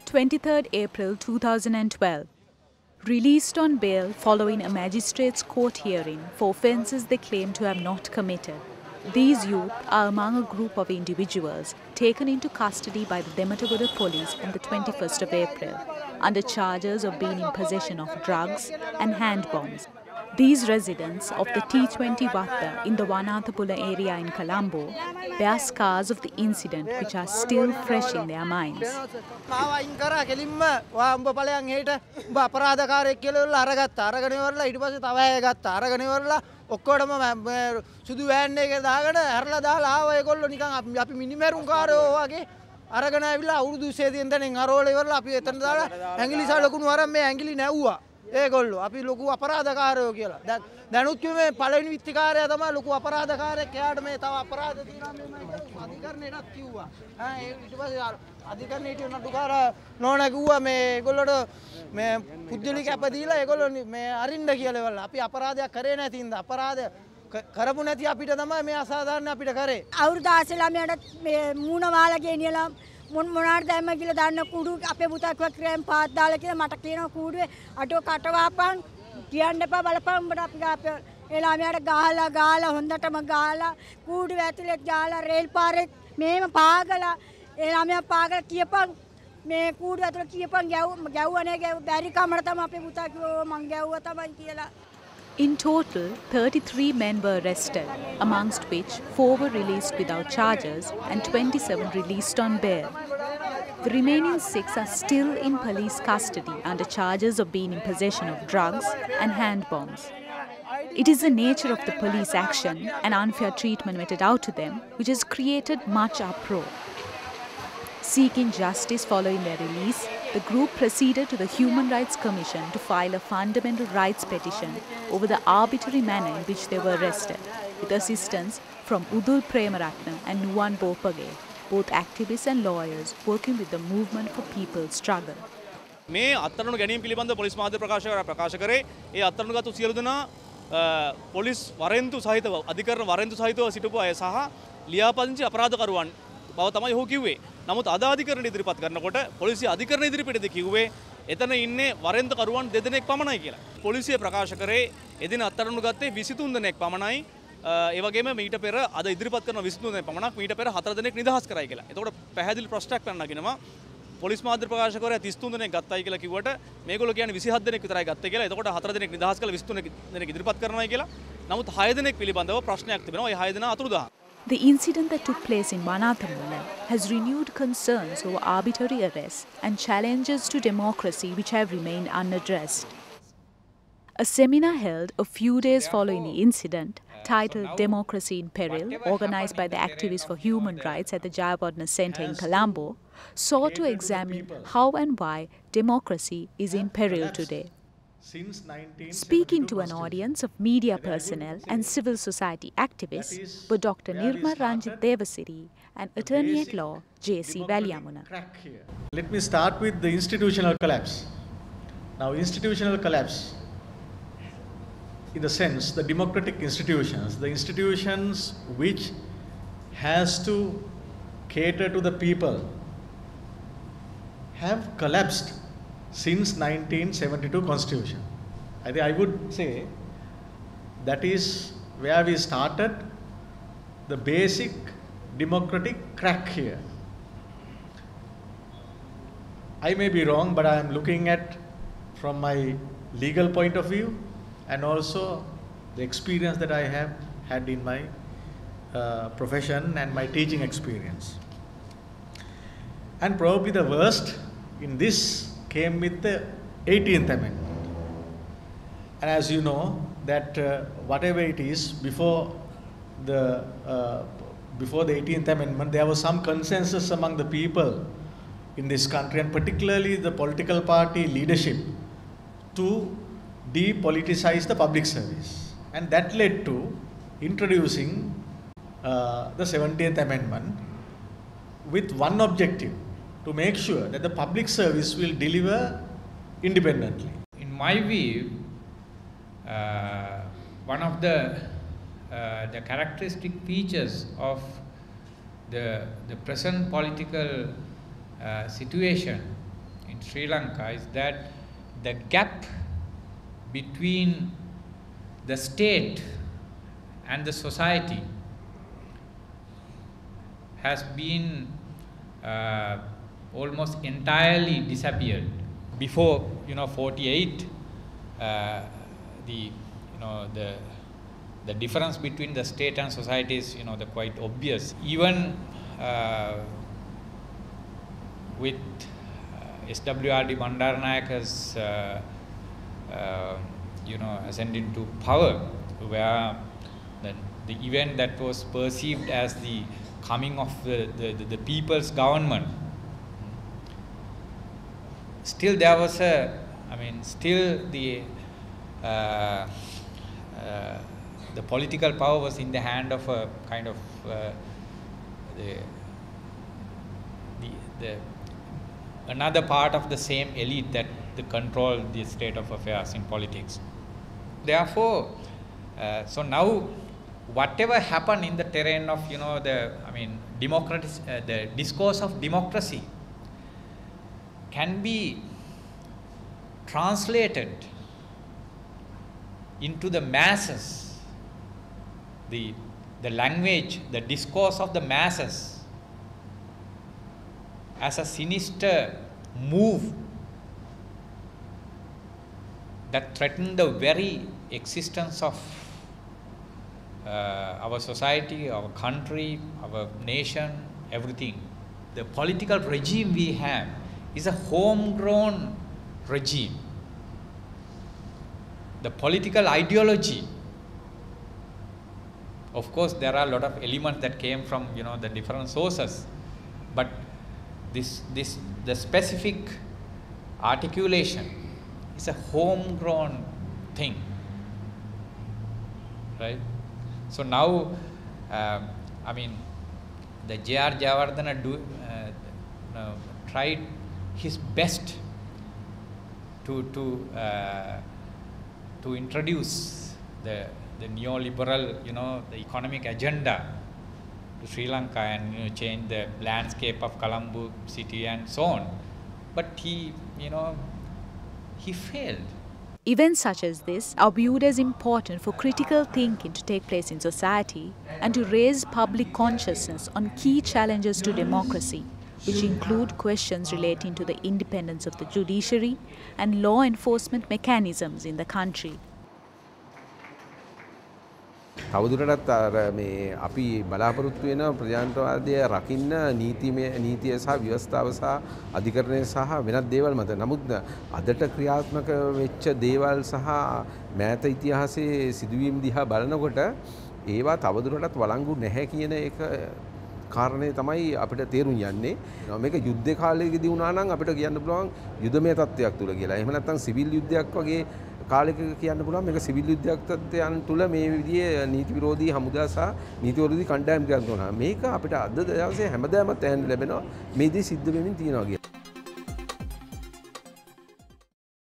23rd April 2012. Released on bail following a magistrate's court hearing for offences they claim to have not committed. These youth are among a group of individuals taken into custody by the Dematagora police on the 21st of April under charges of being in possession of drugs and hand bombs. These residents of the T20 Watta in the Wanathapula area in Colombo bear scars of the incident which are still fresh in their minds. ඒගොල්ලෝ අපි ලොකු අපරාධකාරයෝ කියලා. දැනුත් කිව්වේ පළවෙනි විත්තිකාරයා තමයි ලොකු අපරාධකාරයෙක්. එයාට මේ තව අපරාධ තියෙනවා මේ අධිකරණයටත් කිව්වා. ඊට පස්සේ අධිකරණයේ හිටිය නඩුකාරා නෝනා කිව්වා මේ ඒගොල්ලෝට මේ පුද්ගලික අප දීලා ඒගොල්ලෝ මේ අරින්න කියලා ඒවල. අපි අපරාධයක් කරේ නැති ඉඳ අපරාධ කරපු නැති අපිට තමයි මේ අසාධාරණ අපිට කරේ. අවුරුදු 16 ළමයාට මේ මූණ වාලා ගෙනියලා මොනාට දැම්ම කියලා දාන්න කුඩු අපේ පුතා කිව්වා ක්‍රෑම් පාත් දාලා කියලා මට කියනවා කුඩුවේ අටෝ කටවාපන් කියන්න එපා බලපන් උඹට අපි අපේ ඒ ළමයාට ගහලා හොඳටම ගහලා කුඩුවේ ඇතුලේ ගහලා රේල් පාරේ මේම පාගලා ඒ ළමයා පාගලා කියපන් මේ කුඩුව ඇතුලේ කියපන් ගැව්වනේ බැරි කමර තමයි අපේ පුතා කිව්වා මං ගැව්වා තමයි කියලා. In total, 33 men were arrested, amongst which 4 were released without charges and 27 released on bail. The remaining 6 are still in police custody under charges of being in possession of drugs and hand bombs. It is the nature of the police action and unfair treatment meted out to them which has created much uproar. Seeking justice following their release, the group proceeded to the Human Rights Commission to file a fundamental rights petition over the arbitrary manner in which they were arrested, with assistance from Udul Premaratna and Nuwan Bopage, both activists and lawyers working with the Movement for People's Struggle. මේ අත්අඩංගු ගැනීම පිළිබඳ police මාධ්‍ය ප්‍රකාශ කරේ ඒ අත්අඩංගුගත සියලු දෙනා police වරෙන්තු සහිතව අධිකරණ වරෙන්තු සහිතව සිටපු අය සහ ලියාපදිංචි අපරාධකරුවන් බව තමයි ඔහු කිව්වේ. නමුත් අද අධිකරණ ඉදිරිපත් කරනකොට පොලිසිය අධිකරණ ඉදිරිපිටදී කිව්වේ එතන ඉන්නේ වරෙන්තුකරුවන් දෙදෙනෙක් පමණයි කියලා. පොලිසිය ප්‍රකාශ කරේ එදින අත්අඩංගු ගත්තේ 23 දෙනෙක් පමණයි. ඒ වගේම මීට පෙර අද ඉදිරිපත් කරන 23 දෙනෙක් පමණක් මීට පෙර 4 දෙනෙක් නිදහස් කරයි කියලා. එතකොට පැහැදිලි ප්‍රශ්නයක් නගිනවා. පොලිස් මාධ්‍ය ප්‍රකාශ කරේ 33 දෙනෙක් ගත්තයි කියලා කිව්වට මේගොල්ලෝ කියන්නේ 27 දෙනෙක් විතරයි ගත්තේ කියලා. එතකොට 4 දෙනෙක් නිදහස් කළා 23 දෙනෙක් ඉදිරිපත් කරනවායි කියලා. නමුත් 6 දෙනෙක් පිළිබඳව ප්‍රශ්නයක් තිබෙනවා. ඒ 6 දෙනා අතුරුදහන්. The incident that took place in Wanathamula has renewed concerns over arbitrary arrests and challenges to democracy which have remained unaddressed. A seminar held a few days following the incident, titled Democracy in Peril, organised by the Activists for Human Rights at the Jayawardena Centre in Colombo, sought to examine how and why democracy is in peril today. Speaking to an audience of media personnel and civil society activists were Dr. Nirma Ranjit Devasiri and Attorney-at-Law J.C. Valyamuna. Let me start with the institutional collapse. Now, institutional collapse, in the sense, the democratic institutions, the institutions which has to cater to the people, have collapsed since 1972 Constitution. I would say that is where we started the basic democratic crack here. I may be wrong, but I am looking at from my legal point of view and also the experience that I have had in my profession and my teaching experience. And probably the worst in this came with the 18th Amendment. And as you know, that whatever it is, before the 18th Amendment, there was some consensus among the people in this country, and particularly the political party leadership, to depoliticize the public service. And that led to introducing the 17th Amendment with one objective, to make sure that the public service will deliver independently. In my view, one of the characteristic features of the present political situation in Sri Lanka is that the gap between the state and the society has been almost entirely disappeared. Before 48, the difference between the state and society is the quite obvious. Even with SWRD Bandaranayaka's ascending to power, where the event that was perceived as the coming of the people's government, still there was the political power was in the hand of a kind of another part of the same elite that controlled the state of affairs in politics. Therefore, so now whatever happened in the terrain of the discourse of democracy can be translated into the masses, the language, the discourse of the masses, as a sinister move that threatened the very existence of our society, our country, our nation, everything. The political regime we have is a homegrown regime. The political ideology, of course, there are a lot of elements that came from the different sources, but the specific articulation is a homegrown thing, right? So now, the J.R. Jayawardena tried his best to introduce the neoliberal, the economic agenda to Sri Lanka and change the landscape of Colombo city and so on. But he failed. Events such as this are viewed as important for critical thinking to take place in society and to raise public consciousness on key challenges to democracy, which include questions relating to the independence of the judiciary and law enforcement mechanisms in the country. තවදුරටත් අපි බලාපොරොත්තු වෙන ප්‍රජාතන්ත්‍රවාදය රකින්න නීතිය සහ ව්‍යවස්ථාව සහ අධිකරණය සහ වෙනත් දේවල් මත. නමුත් අදට ක්‍රියාත්මක වෙච්ච දේවල් සහ මෑත ඉතිහාසයේ සිදුවීම් දිහා බලනකොට ඒවා තවදුරටත් වළංගු නැහැ කියන එක කාරණේ තමයි අපිට තේරුම් යන්නේ. මේක යුද්ධ කාලයකදී වුණා නම් අපිට කියන්න පුළුවන් යුදමය තත්ත්වයක් තුල කියලා. එහෙම නැත්නම් සිවිල් යුද්ධයක් වගේ කාලයක කියන්න පුළුවන් මේක සිවිල් යුද්ධයක් තත්ත්වයන් තුල මේ විදිහේ නීති විරෝධී හමුදා සහ නීති විරෝධී කණ්ඩායම් ක්‍රියාත්මක වෙනවා. මේක අපිට අද දවසේ හැමදාම තැන් ලැබෙනවා මේ දේ සිද්ධ වෙමින් තියෙනවා කියලා.